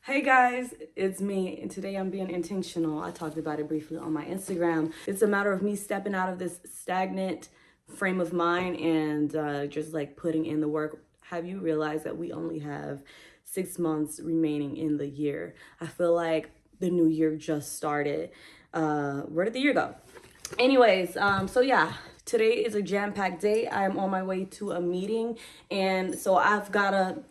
Hey guys, it's me, and today I'm being intentional. I talked about it briefly on my Instagram. It's a matter of me stepping out of this stagnant frame of mind and just like putting in the work. Have you realized that we only have 6 months remaining in the year? I feel like the new year just started. Where did the year go? Anyways, so yeah, today is a jam-packed day. I'm on my way to a meeting, and so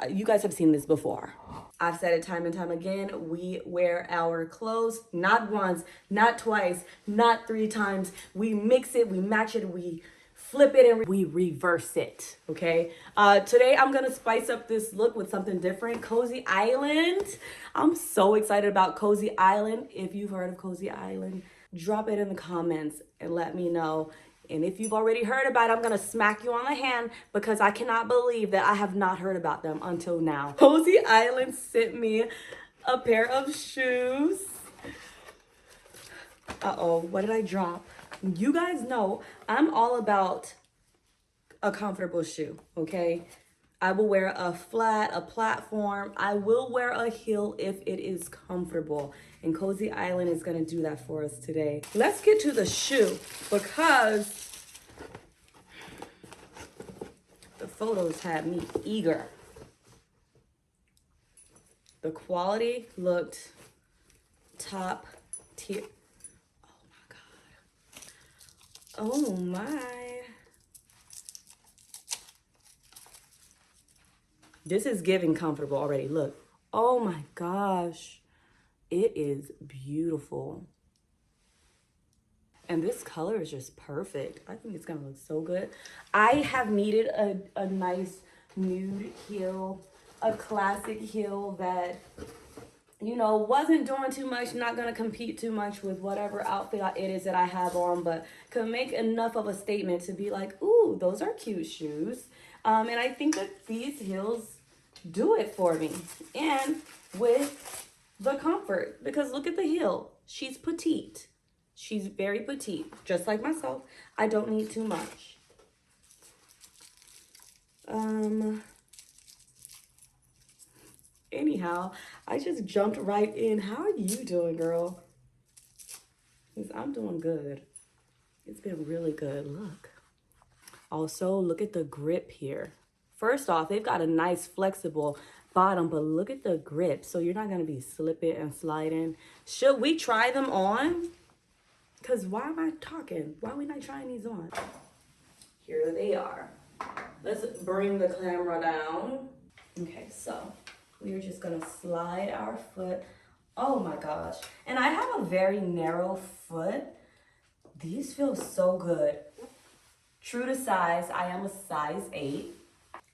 you guys have seen this before. I've said it time and time again, we wear our clothes not once, not twice, not 3 times. We mix it, we match it, we flip it, and we reverse it, okay? Today I'm gonna spice up this look with something different. Cosy Island. I'm so excited about Cosy Island. If you've heard of Cosy Island, drop it in the comments and let me know. And if you've already heard about it, I'm gonna smack you on the hand because I cannot believe that I have not heard about them until now. Cosy Island sent me a pair of shoes. Uh-oh, what did I drop? You guys know I'm all about a comfortable shoe, okay? I will wear a flat, a platform. I will wear a heel if it is comfortable. And Cosy Island is gonna do that for us today. Let's get to the shoe because the photos had me eager. The quality looked top tier. Oh my God. Oh my. This is giving comfortable already. Look. Oh my gosh. It is beautiful. And this color is just perfect. I think it's gonna look so good. I have needed a nice nude heel, a classic heel that, you know, wasn't doing too much, not gonna compete too much with whatever outfit it is that I have on, but could make enough of a statement to be like, ooh, those are cute shoes. And I think that these heels do it for me. And with the comfort, because look at the heel. She's petite. She's very petite, just like myself. I don't need too much. Anyhow, I just jumped right in. How are you doing, girl? I'm doing good. It's been really good. Look. Also, look at the grip here. First off, they've got a nice flexible bottom, but look at the grip. So you're not going to be slipping and sliding. Should we try them on? Because why am I talking? Why are we not trying these on? Here they are. Let's bring the camera down. Okay, so we're just going to slide our foot. Oh my gosh. And I have a very narrow foot. These feel so good. True to size, I am a size 8.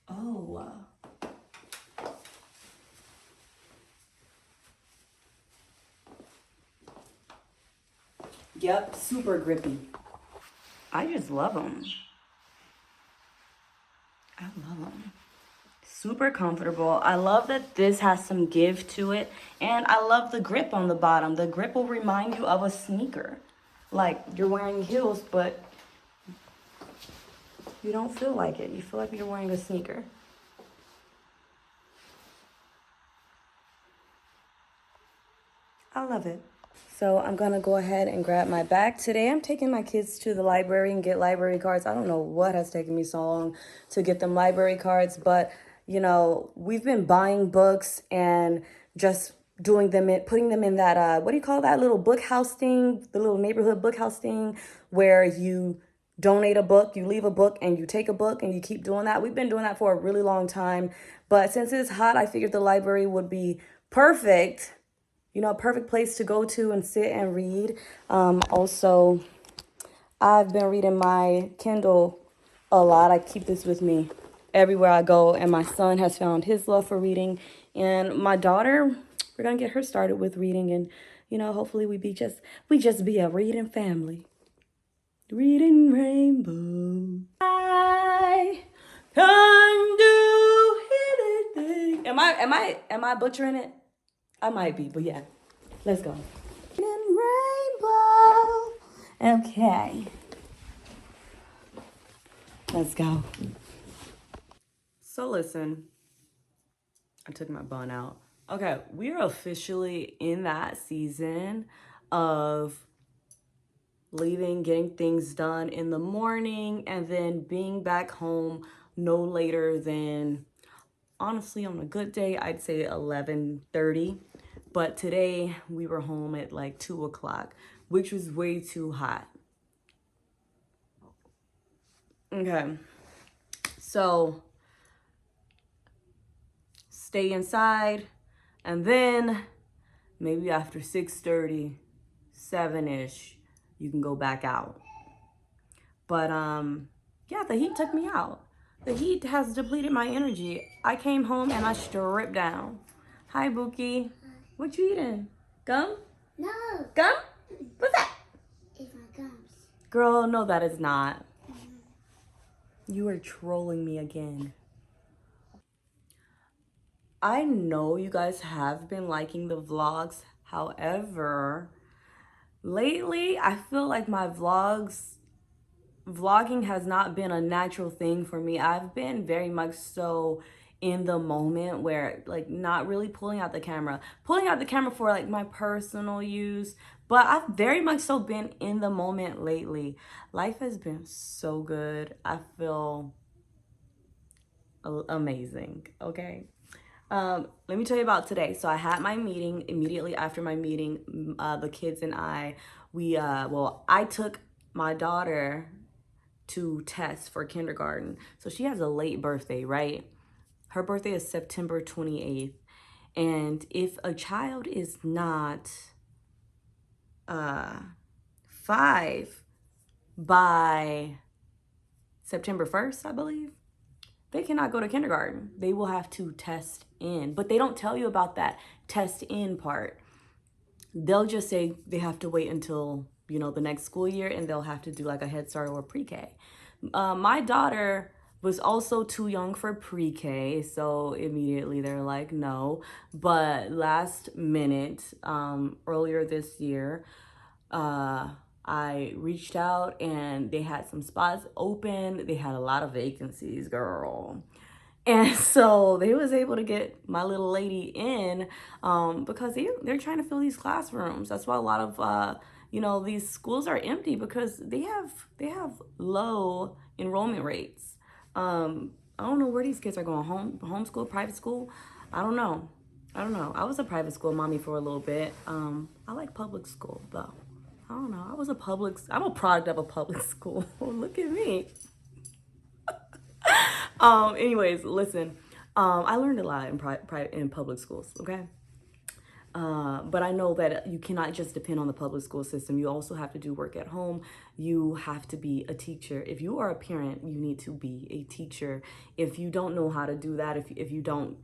Oh. Yep, super grippy. I just love them. I love them. Super comfortable. I love that this has some give to it. And I love the grip on the bottom. The grip will remind you of a sneaker. Like you're wearing heels, but you don't feel like it. You feel like you're wearing a sneaker. I love it. So I'm gonna go ahead and grab my bag. Today I'm taking my kids to the library and get library cards. I don't know what has taken me so long to get them library cards, but you know, we've been buying books and just doing them in, putting them in that, what do you call that little book house thing? The little neighborhood book house thing where you donate a book, you leave a book, and you take a book, and you keep doing that. We've been doing that for a really long time, but since it's hot, I figured the library would be perfect. You know, a perfect place to go to and sit and read. Also, I've been reading my Kindle a lot. I keep this with me everywhere I go. And my son has found his love for reading. And my daughter, we're going to get her started with reading. And, you know, hopefully we just be a reading family. Reading rainbow. I can do anything. Am I butchering it? I might be, but yeah. Let's go. Rainbow. Okay. Let's go. So listen. I took my bun out. Okay, we are officially in that season of leaving, getting things done in the morning, and then being back home no later than, honestly, on a good day, I'd say 11:30. But today we were home at like 2 o'clock, which was way too hot. Okay, so stay inside, and then maybe after 6:30, 7-ish, you can go back out. But yeah, the heat took me out. The heat has depleted my energy. I came home and I stripped down. Hi, Buki. What you eating? Gum? No. Gum? What's that? It's my gums. Girl, no, that is not. You are trolling me again. I know you guys have been liking the vlogs. However, lately I feel like my vlogging has not been a natural thing for me. I've been very much so in the moment where like not really pulling out the camera for like my personal use, but I've very much so been in the moment lately. Life has been so good. I feel amazing. Okay. Let me tell you about today. So I had my meeting. Immediately after my meeting, the kids and I took my daughter to test for kindergarten. So she has a late birthday, right? Her birthday is September 28th. And if a child is not 5 by September 1st, I believe, they cannot go to kindergarten. They will have to test in. But they don't tell you about that test in part. They'll just say they have to wait until, the next school year, and they'll have to do like a Head Start or pre-K. My daughter was also too young for pre-K, so immediately they're like, no. But last minute, earlier this year, I reached out and they had some spots open. They had a lot of vacancies, girl. And so they was able to get my little lady in because they're trying to fill these classrooms. That's why a lot of these schools are empty, because they have low enrollment rates. I don't know where these kids are going. Homeschool, private school. I don't know. I was a private school mommy for a little bit. I like public school though. I don't know. I'm a product of a public school. Look at me. Anyways, listen. I learned a lot in public schools, okay? But I know that you cannot just depend on the public school system. You also have to do work at home. You have to be a teacher. If you are a parent, you need to be a teacher. If you don't know how to do that, if you don't,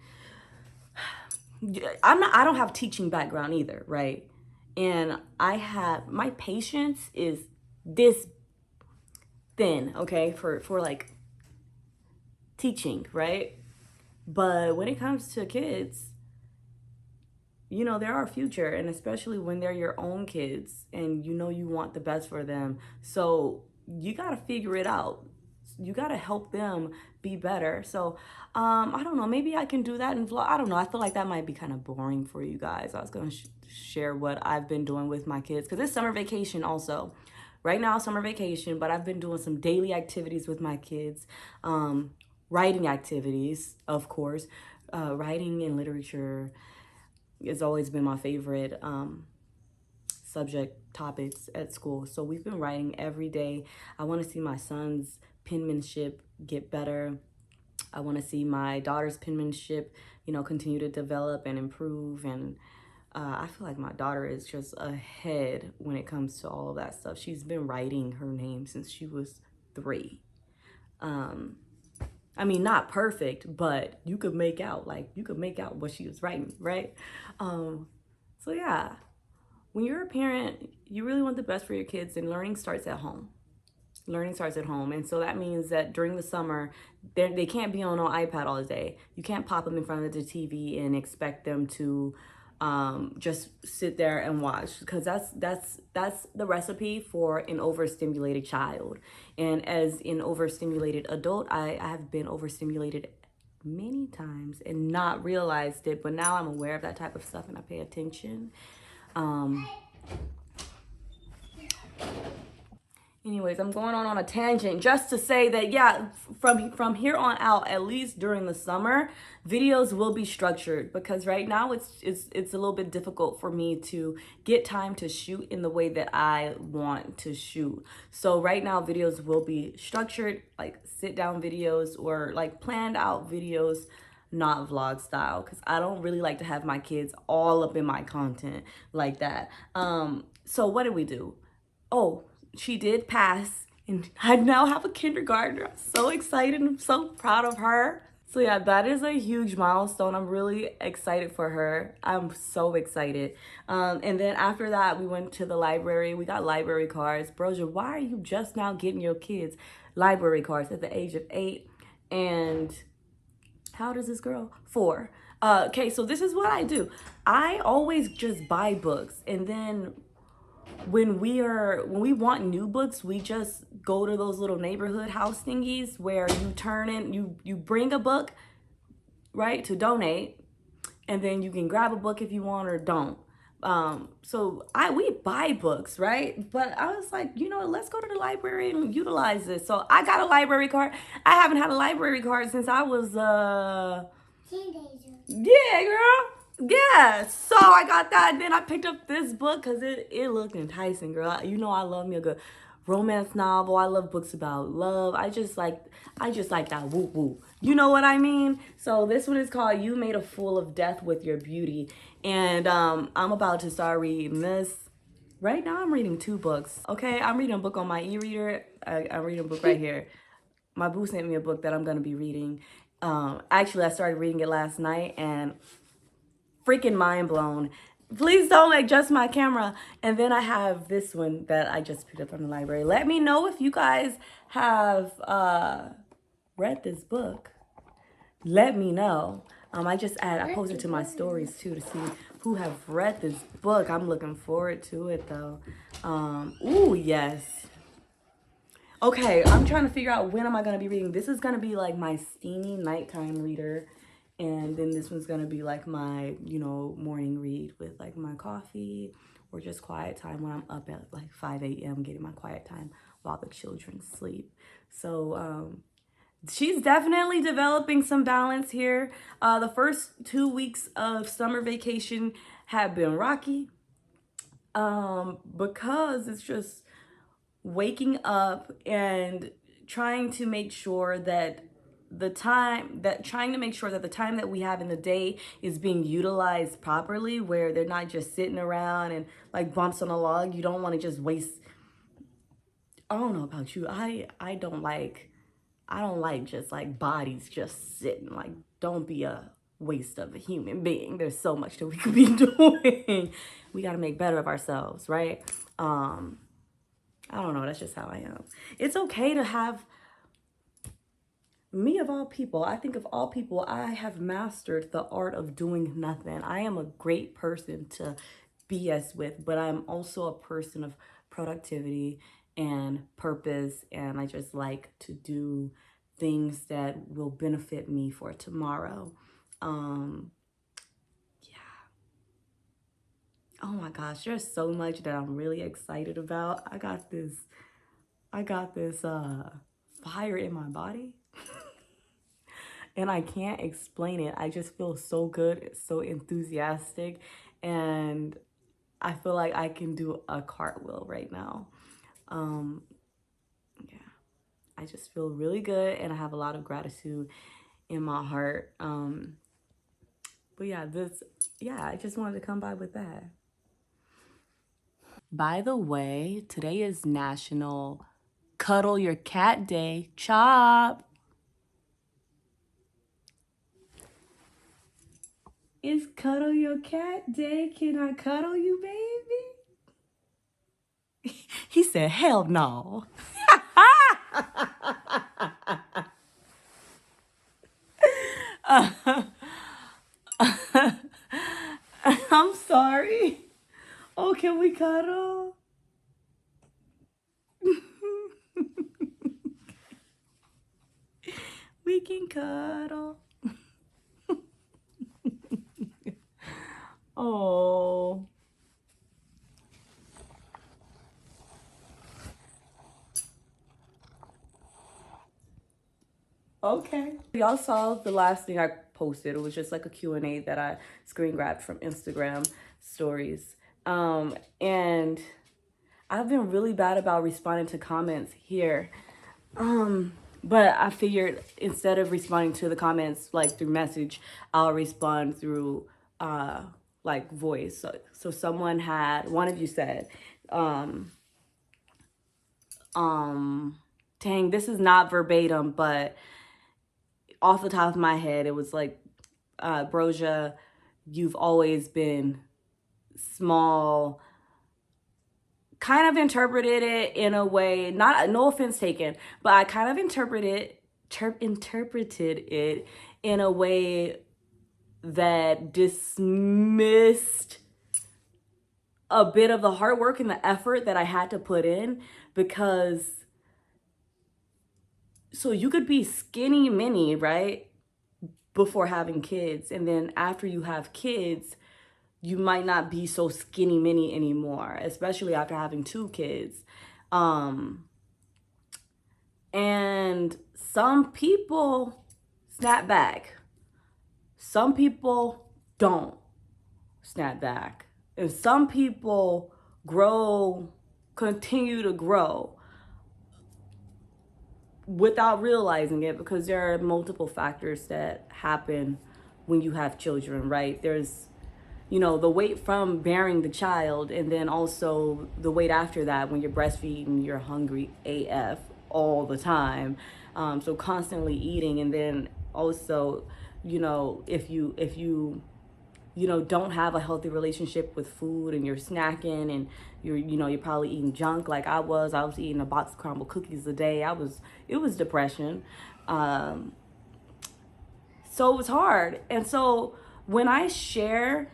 I don't have teaching background either, right? And my patience is this thin, okay, for like teaching, right? But when it comes to kids, they're our future, and especially when they're your own kids and you want the best for them. So you got to figure it out. You got to help them be better. So I don't know, maybe I can do that in vlog. I don't know. I feel like that might be kind of boring for you guys. I was going to share what I've been doing with my kids, because it's summer vacation also. Right now, summer vacation, but I've been doing some daily activities with my kids. Writing activities, of course. Writing and literature has always been my favorite subject topics at school. So we've been writing every day. I want to see my son's penmanship get better. I want to see my daughter's penmanship, continue to develop and improve. And I feel like my daughter is just ahead when it comes to all of that stuff. She's been writing her name since she was 3. I mean, not perfect, but you could make out what she was writing, right? So yeah, when you're a parent, you really want the best for your kids, and learning starts at home. And so that means that during the summer, they can't be on an iPad all day. You can't pop them in front of the TV and expect them to just sit there and watch, because that's the recipe for an overstimulated child. And as an overstimulated adult, I have been overstimulated many times and not realized it, but now I'm aware of that type of stuff and I pay attention. Anyways, I'm going on a tangent just to say that, yeah, from here on out, at least during the summer, videos will be structured, because right now it's a little bit difficult for me to get time to shoot in the way that I want to shoot. So right now videos will be structured, like sit down videos or like planned out videos, not vlog style, because I don't really like to have my kids all up in my content like that. So what did we do? Oh, she did pass, and I now have a kindergartner. I'm so excited. I'm so proud of her. So yeah, that is a huge milestone. I'm really excited for her. I'm so excited. And then after that, we went to the library. We got library cards. Brosia, why are you just now getting your kids library cards at the age of 8? And how old is this girl? 4. Okay, so this is what I do. I always just buy books, and then when we want new books, we just go to those little neighborhood house thingies where you turn in, you bring a book, right, to donate, and then you can grab a book if you want or don't. So we buy books, right? But I was like, let's go to the library and utilize this. So I got a library card. I haven't had a library card since I was teenager. Yeah, girl. Yeah, so I got that, and then I picked up this book because it looked enticing, girl. I love me a good romance novel. I love books about love. I just like that woo woo. You know what I mean? So this one is called You Made a Fool of Death with Your Beauty. And I'm about to start reading this. Right now I'm reading 2 books. Okay, I'm reading a book on my e-reader. I'm reading a book right here. My boo sent me a book that I'm gonna be reading. Actually, I started reading it last night and freaking mind blown. Please don't adjust my camera. And then I have this one that I just picked up from the library. Let me know if you guys have read this book. Let me know. I posted to my stories too to see who have read this book. I'm looking forward to it though. Ooh, yes. Okay, I'm trying to figure out when am I going to be reading. This is going to be like my steamy nighttime reader. And then this one's going to be like my, morning read with like my coffee or just quiet time when I'm up at like 5 a.m. getting my quiet time while the children sleep. So she's definitely developing some balance here. The first 2 weeks of summer vacation have been rocky because it's just waking up and trying to make sure that the time that we have in the day is being utilized properly, where they're not just sitting around and like bumps on a log. You don't want to just waste. I don't know about you. I don't like just like bodies just sitting. Like, don't be a waste of a human being. There's so much that we could be doing. We got to make better of ourselves, right? I don't know. That's just how I am. It's okay to have me, of all people. I think of all people, I have mastered the art of doing nothing. I am a great person to BS with, but I'm also a person of productivity and purpose. And I just like to do things that will benefit me for tomorrow. Oh my gosh, there's so much that I'm really excited about. I got this fire in my body. And I can't explain it. I just feel so good, so enthusiastic, and I feel like I can do a cartwheel right now. Yeah, I just feel really good, and I have a lot of gratitude in my heart. But yeah, I just wanted to come by with that. By the way, today is National Cuddle Your Cat Day. Chop! It's Cuddle Your Cat Day. Can I cuddle you, baby? He said, hell no. I'm sorry. Oh, can we cuddle? We can cuddle. Oh. Okay. Y'all saw the last thing I posted. It was just like a Q&A that I screen grabbed from Instagram stories. And I've been really bad about responding to comments here. But I figured instead of responding to the comments like through message, I'll respond through like voice. So someone had, one of you said, dang, this is not verbatim, but off the top of my head, it was like, Brosia, you've always been small. Kind of interpreted it in a way, no offense taken, but I kind of interpreted it in a way that dismissed a bit of the hard work and the effort that I had to put in, because so you could be skinny mini, right, before having kids, and then after you have kids, you might not be so skinny mini anymore, especially after having 2 kids. And some people snap back. Some people don't snap back. And some people continue to grow without realizing it, because there are multiple factors that happen when you have children, right? There's, you know, the weight from bearing the child, and then also the weight after that when you're breastfeeding, you're hungry AF all the time. So constantly eating, and then also, you know, if you don't have a healthy relationship with food, and you're snacking, and you're probably eating junk like I was eating a box of crumble cookies a day. It was depression. So it was hard. And so when I share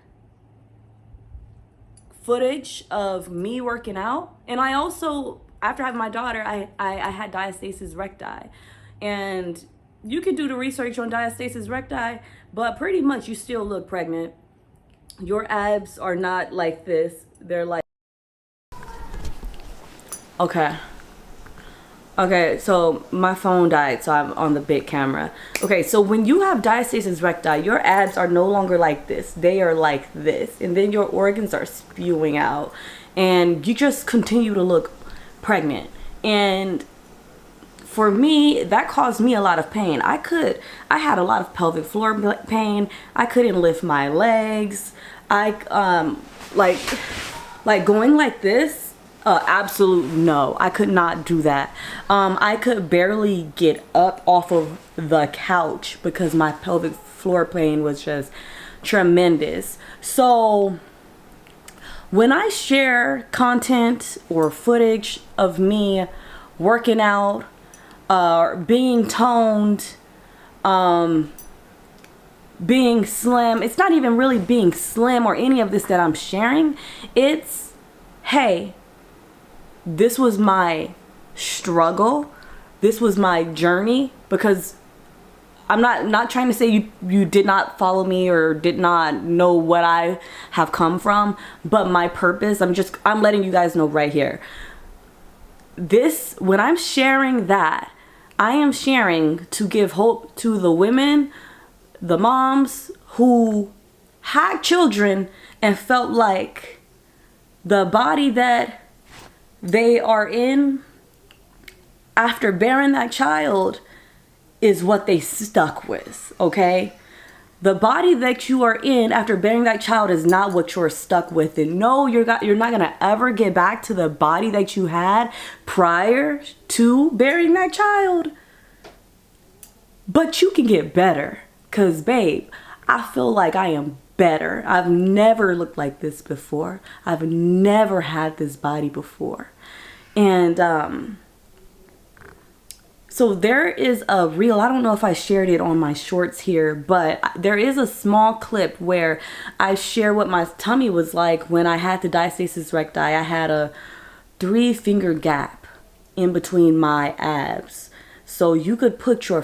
footage of me working out, and I also, after having my daughter, I had diastasis recti, and you could do the research on diastasis recti, but pretty much you still look pregnant. Your abs are not like this, they're like, okay, so my phone died, so I'm on the big camera. Okay, so when you have diastasis recti, your abs are no longer like this. They are like this. And then your organs are spewing out. And you just continue to look pregnant. And for me, that caused me a lot of pain. I had a lot of pelvic floor pain. I couldn't lift my legs. Like going like this, absolute no. I could not do that. I could barely get up off of the couch because my pelvic floor pain was just tremendous. So when I share content or footage of me working out, being toned, being slim, it's not even really being slim or any of this that I'm sharing. It's, hey, this was my struggle. This was my journey, because I'm not trying to say you did not follow me or did not know what I have come from, but my purpose, I'm letting you guys know right here. This, when I'm sharing that, I am sharing to give hope to the women, the moms who had children and felt like the body that they are in after bearing that child is what they stuck with, okay? The body that you are in after bearing that child is not what you're stuck with. And no, you're not gonna ever get back to the body that you had prior to bearing that child. But you can get better, because babe, I feel like I am better. I've never looked like this before. I've never had this body before. And so there is a reel, I don't know if I shared it on my shorts here, but there is a small clip where I share what my tummy was like when I had the diastasis recti. I had a 3-finger gap in between my abs. So you could put 3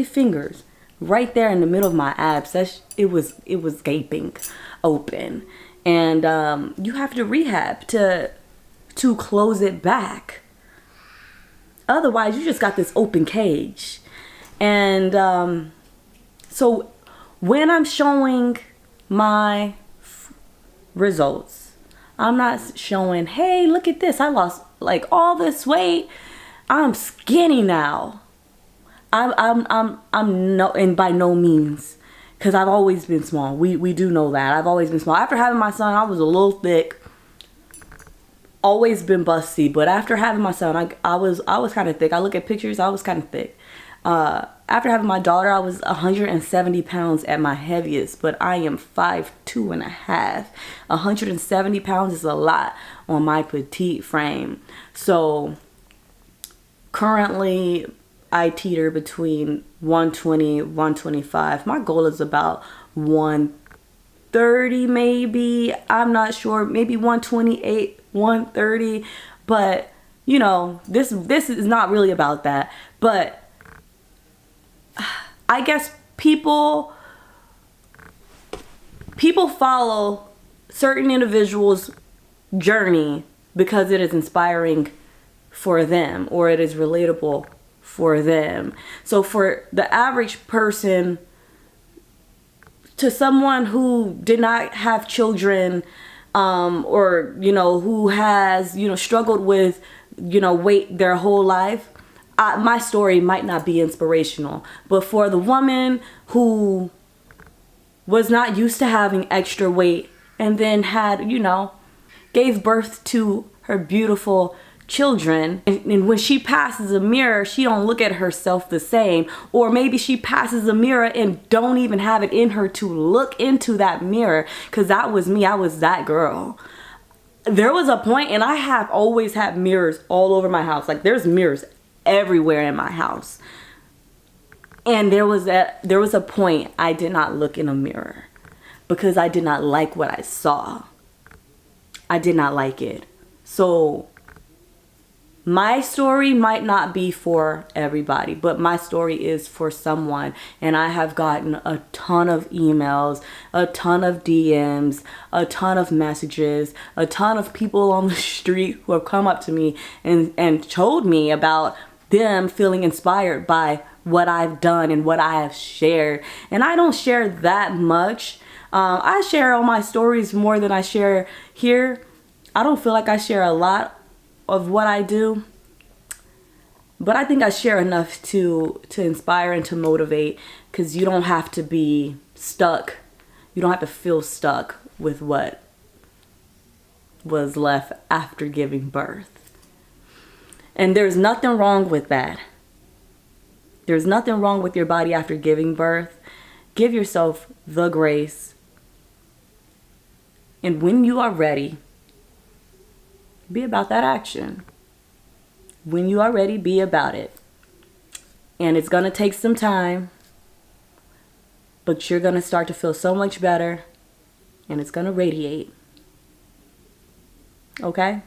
fingers right there in the middle of my abs. It was gaping open, and you have to rehab to close it back. Otherwise, you just got this open cage. And so when I'm showing my results, I'm not showing, hey, look at this, I lost like all this weight, I'm skinny now. I'm no, and by no means, because I've always been small. We do know that I've always been small. After having my son, I was a little thick, always been busty, but after having my son, I was kind of thick. I look at pictures, I was kind of thick. After having my daughter, I was 170 pounds at my heaviest, but I am 5'2" and a half. 170 pounds is a lot on my petite frame. So currently I teeter between 120, 125. My goal is about 130 maybe. I'm not sure, maybe 128, 130. But you know, this is not really about that. But I guess people follow certain individuals' journey because it is inspiring for them, or it is relatable for them. So for the average person, to someone who did not have children, or you know, who has, you know, struggled with, you know, weight their whole life, my story might not be inspirational. But for the woman who was not used to having extra weight and then had, you know, gave birth to her beautiful children, and when she passes a mirror, she don't look at herself the same. Or maybe she passes a mirror and don't even have it in her to look into that mirror. Because that was me. I was that girl. There was a point, and I have always had mirrors all over my house. Like, there's mirrors everywhere in my house. And there was a point I did not look in a mirror because I did not like what I saw. I did not like it. So my story might not be for everybody, but my story is for someone. And I have gotten a ton of emails, a ton of DMs, a ton of messages, a ton of people on the street who have come up to me and told me about them feeling inspired by what I've done and what I have shared. And I don't share that much. I share all my stories more than I share here. I don't feel like I share a lot of what I do, but I think I share enough to inspire and to motivate, because you don't have to be stuck. You don't have to feel stuck with what was left after giving birth. And there's nothing wrong with that. There's nothing wrong with your body after giving birth. Give yourself the grace. And when you are ready, be about that action. When you are ready, be about it. And it's going to take some time, but you're going to start to feel so much better, and it's going to radiate. Okay?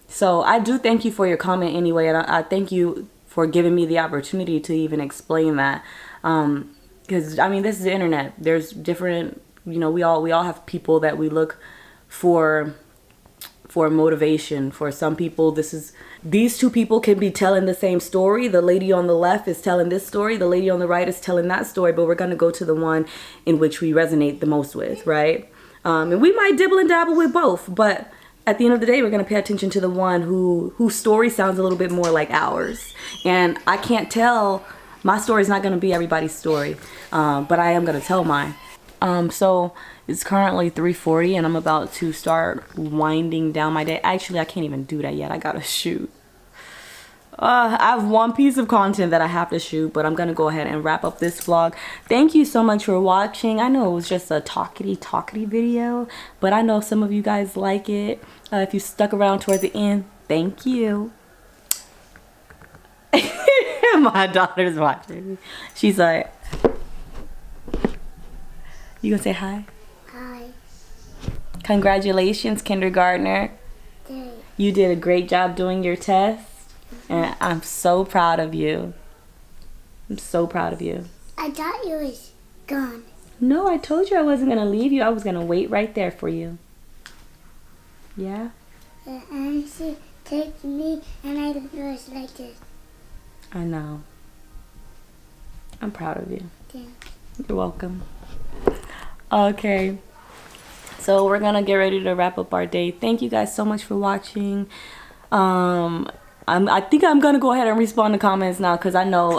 So I do thank you for your comment anyway, and I thank you for giving me the opportunity to even explain that. Because, I mean, this is the internet. There's different, you know, we all have people that we look for motivation. For some people, these two people can be telling the same story. The lady on the left is telling this story, the lady on the right is telling that story, but we're going to go to the one in which we resonate the most with, right? And we might dibble and dabble with both, but at the end of the day, we're going to pay attention to the one whose story sounds a little bit more like ours. And I can't tell, my story is not going to be everybody's story, but I am going to tell mine. So it's currently 3:40 and I'm about to start winding down my day. Actually, I can't even do that yet. I gotta shoot. I have one piece of content that I have to shoot, but I'm gonna go ahead and wrap up this vlog. Thank you so much for watching. I know it was just a talkity video, but I know some of you guys like it. If you stuck around toward the end, thank you. My daughter's watching. She's like, you gonna say hi? Hi. Congratulations, kindergartner. You did a great job doing your test, and I'm so proud of you. I'm so proud of you. I thought you was gone. No, I told you I wasn't going to leave you. I was going to wait right there for you. Yeah? And she took me and I was like this. I know. I'm proud of you. Yeah. You're welcome. Okay. So we're going to get ready to wrap up our day. Thank you guys so much for watching. I think I'm gonna go ahead and respond to comments now because I know.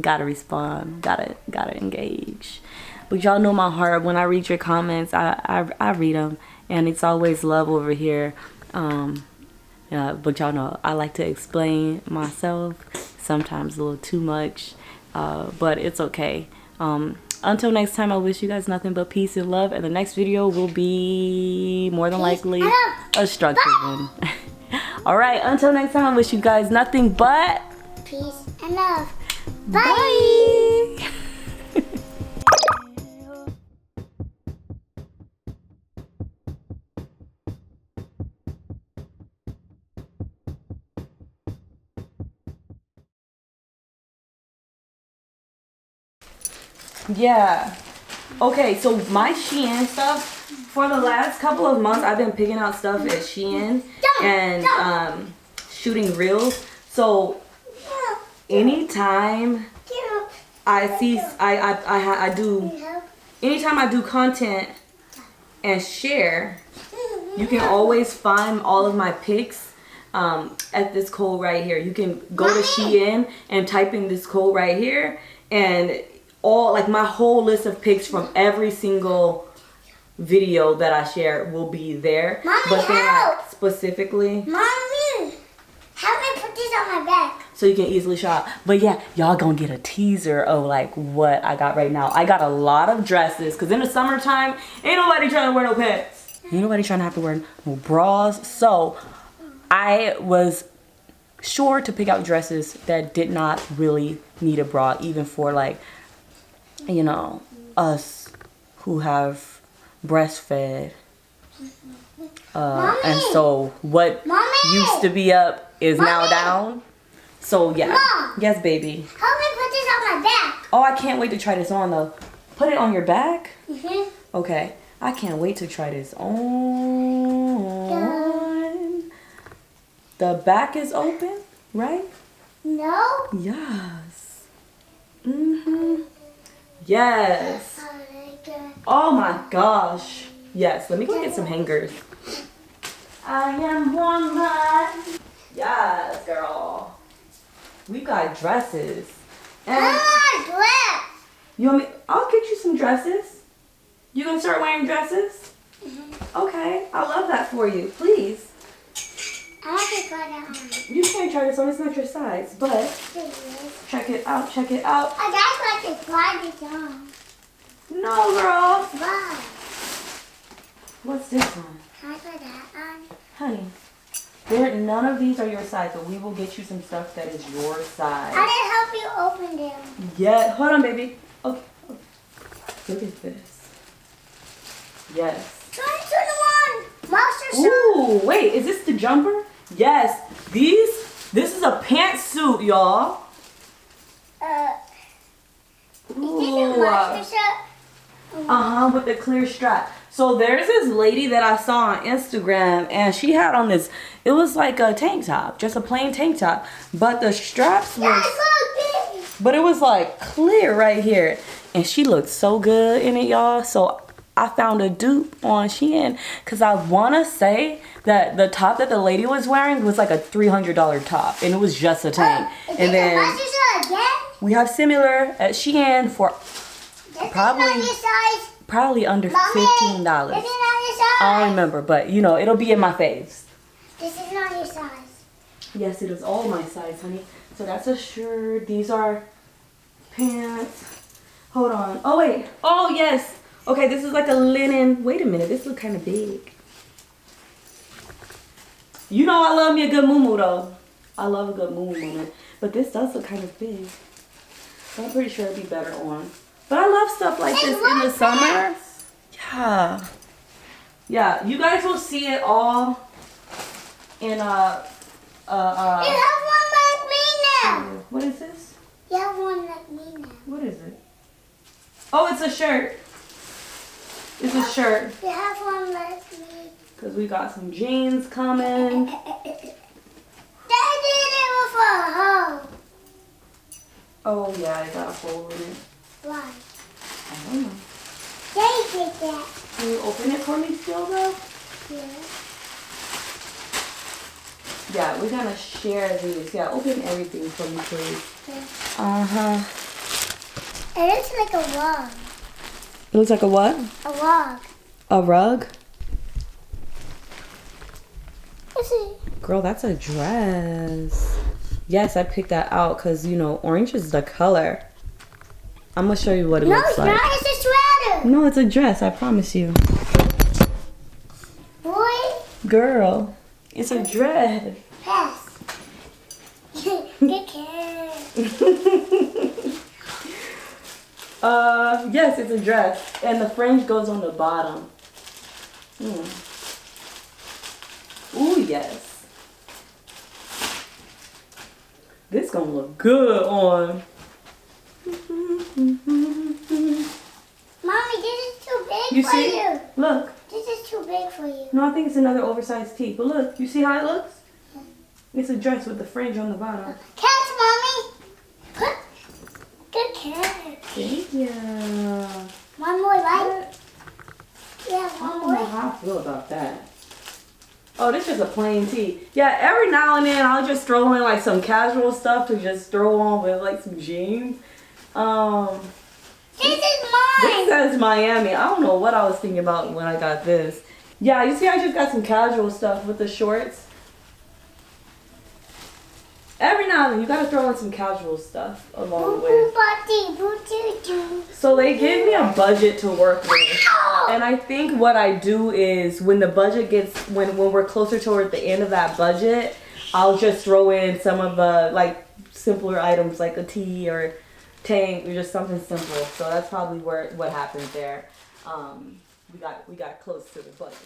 Gotta respond. Gotta engage. But y'all know my heart. When I read your comments, I read them, and it's always love over here. Yeah, but y'all know I like to explain myself. Sometimes a little too much, but it's okay. Until next time, I wish you guys nothing but peace and love. And the next video will be more than likely a structured one. All right, until next time, I wish you guys nothing but peace and love. Bye. Bye. Yeah. Okay, so my SHEIN stuff, for the last couple of months, I've been picking out stuff at SHEIN and shooting reels. So anytime I see, anytime I do content and share, you can always find all of my pics at this code right here. You can go to SHEIN and type in this code right here, and all, like, my whole list of pics from every single video that I share will be there. Mommy, but then, help! like, specifically, Mommy, help me put this on my back so you can easily shop. But yeah, y'all gonna get a teaser of like what I got right now. I got a lot of dresses because in the summertime, ain't nobody trying to wear no pants. Ain't nobody trying to have to wear no bras. So I was sure to pick out dresses that did not really need a bra, even for, like, you know, us who have breastfed. And so what used to be up is now down. So yeah. Mom. Yes, baby. Help me put this on my back. Oh, I can't wait to try this on though. Put it on your back? Mm-hmm. Okay. I can't wait to try this on. The back is open, right? No. Yes. Yes. Oh my gosh. Yes. Let me go get some hangers. I am woman. Yes, girl. We got dresses. And you want me? I'll get you some dresses. You gonna start wearing dresses? Okay. I love that for you. Please. I want to try that on. You can't try this on. It's not your size. But check it out. Check it out. I just want to try this on. No, girl. Why? What's this one? Can I put that on? Honey, none of these are your size, but we will get you some stuff that is your size. I didn't help you open them. Yeah, hold on, baby. Okay. Look at this. Yes. 2021 Monster Suit. Ooh, wait, is this the jumper? Yes. This is a pantsuit, y'all. Is this a Monster Suit? With the clear strap. So there's this lady that I saw on Instagram, and she had on this, it was like a tank top, just a plain tank top, but the straps was, but it was like clear right here, and she looked so good in it, y'all. So I found a dupe on SHEIN, because I want to say that the top that the lady was wearing was like a $300 top, and it was just a tank. And then we have similar at SHEIN for probably under $15. I don't remember, but you know, it'll be in my faves. This is not your size. Yes, it is all my size, honey. So that's a shirt. These are pants. Hold on. Oh, wait. Oh, yes. Okay, this is like a linen. Wait a minute. This looks kind of big. You know I love me a good moo-moo, though. I love a good moo-moo moment. But this does look kind of big. So I'm pretty sure it'd be better on. But I love stuff like this in the summer. Yeah. Yeah, you guys will see it all in You have one like me now. What is this? You have one like me now. What is it? Oh, it's a shirt. It's a shirt. You have one like me. Because we got some jeans coming. Daddy did it with a hole. Oh, yeah, I got a hole in it. Why? I don't know. Daddy did that. Can you open it for me still, though? Yeah. Yeah, we're gonna share these. Yeah, open everything for me, please. Okay. Uh-huh. It looks like a log. It looks like a what? A log. A rug? This is Girl, that's a dress. Yes, I picked that out because, you know, orange is the color. I'm gonna show you what it no, looks it's like. not. It's a sweater. No, it's a dress, I promise you. Boy, Girl, it's a dress. pass. Good kid. Yes, it's a dress. And the fringe goes on the bottom. Ooh, yes. This gonna look good on. Mommy, this is too big You for see? you. Look. This is too big for you. No, I think it's another oversized tee. But look, you see how it looks? It's a dress with the fringe on the bottom. Catch, Mommy. Good catch. Thank you. One more light. Yeah, I one don't know more. how I feel about that. Oh, this is a plain tee. Yeah, every now and then I'll just throw in like some casual stuff to just throw on with like some jeans. This is This mine. says Miami. I don't know what I was thinking about when I got this. Yeah, you see I just got some casual stuff with the shorts. Every now and then you gotta throw in some casual stuff along with. So they gave me a budget to work with. And I think what I do is when the budget gets, when we're closer toward the end of that budget, I'll just throw in some of the like simpler items like a tee or tank or just something simple. So that's probably what happened there. We got close to the budget.